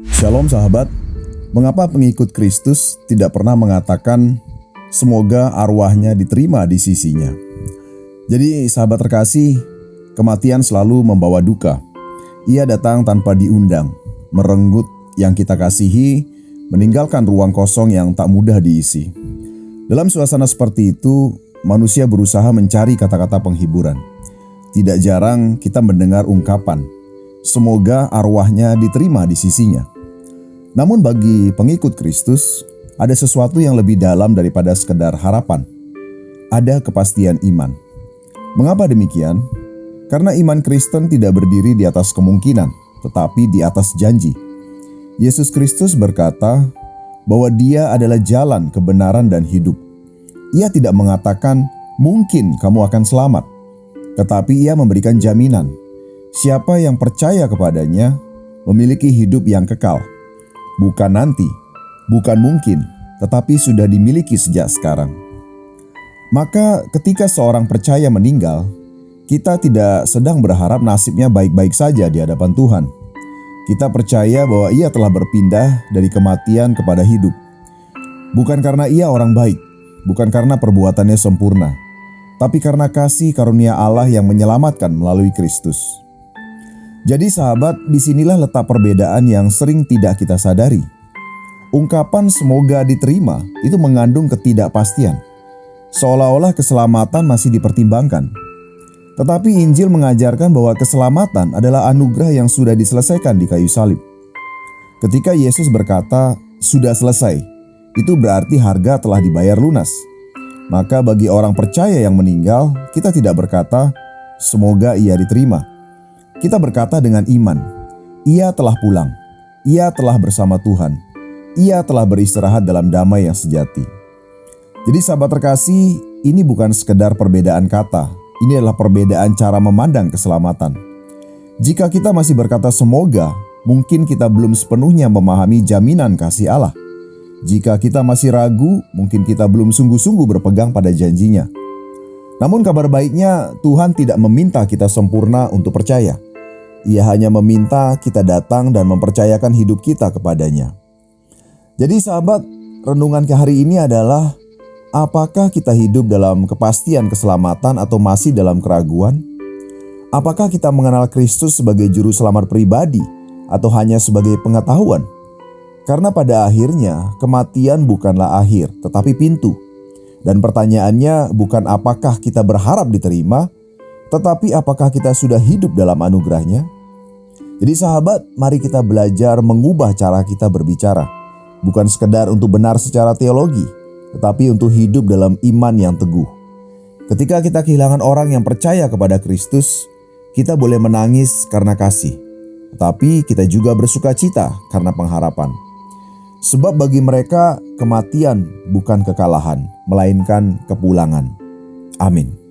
Shalom sahabat, mengapa pengikut Kristus tidak pernah mengatakan semoga arwahnya diterima di sisinya? Jadi sahabat terkasih, kematian selalu membawa duka. Ia datang tanpa diundang, merenggut yang kita kasihi, meninggalkan ruang kosong yang tak mudah diisi. Dalam suasana seperti itu, manusia berusaha mencari kata-kata penghiburan. Tidak jarang kita mendengar ungkapan, semoga arwahnya diterima di sisinya. Namun bagi pengikut Kristus, ada sesuatu yang lebih dalam daripada sekedar harapan. Ada kepastian iman. Mengapa demikian? Karena iman Kristen tidak berdiri di atas kemungkinan, tetapi di atas janji. Yesus Kristus berkata bahwa Dia adalah jalan, kebenaran, dan hidup. Ia tidak mengatakan, mungkin kamu akan selamat. Tetapi Ia memberikan jaminan. Siapa yang percaya kepadanya memiliki hidup yang kekal. Bukan nanti, bukan mungkin, tetapi sudah dimiliki sejak sekarang. Maka ketika seorang percaya meninggal, kita tidak sedang berharap nasibnya baik-baik saja di hadapan Tuhan. Kita percaya bahwa ia telah berpindah dari kematian kepada hidup. Bukan karena ia orang baik, bukan karena perbuatannya sempurna, tapi karena kasih karunia Allah yang menyelamatkan melalui Kristus. Jadi sahabat, disinilah letak perbedaan yang sering tidak kita sadari. Ungkapan semoga diterima itu mengandung ketidakpastian, seolah-olah keselamatan masih dipertimbangkan. Tetapi Injil mengajarkan bahwa keselamatan adalah anugerah yang sudah diselesaikan di kayu salib. Ketika Yesus berkata, sudah selesai, itu berarti harga telah dibayar lunas. Maka bagi orang percaya yang meninggal, kita tidak berkata, semoga ia diterima. Kita berkata dengan iman, ia telah pulang, ia telah bersama Tuhan, ia telah beristirahat dalam damai yang sejati. Jadi sahabat terkasih, ini bukan sekedar perbedaan kata, ini adalah perbedaan cara memandang keselamatan. Jika kita masih berkata semoga, mungkin kita belum sepenuhnya memahami jaminan kasih Allah. Jika kita masih ragu, mungkin kita belum sungguh-sungguh berpegang pada janjinya. Namun kabar baiknya, Tuhan tidak meminta kita sempurna untuk percaya. Ia hanya meminta kita datang dan mempercayakan hidup kita kepadanya. Jadi sahabat, renungan ke hari ini adalah, apakah kita hidup dalam kepastian keselamatan atau masih dalam keraguan? Apakah kita mengenal Kristus sebagai juru selamat pribadi atau hanya sebagai pengetahuan? Karena pada akhirnya kematian bukanlah akhir, tetapi pintu. Dan pertanyaannya bukan apakah kita berharap diterima, tetapi apakah kita sudah hidup dalam anugerahnya? Jadi sahabat, mari kita belajar mengubah cara kita berbicara. Bukan sekedar untuk benar secara teologi, tetapi untuk hidup dalam iman yang teguh. Ketika kita kehilangan orang yang percaya kepada Kristus, kita boleh menangis karena kasih, tetapi kita juga bersuka cita karena pengharapan. Sebab bagi mereka kematian bukan kekalahan, melainkan kepulangan. Amin.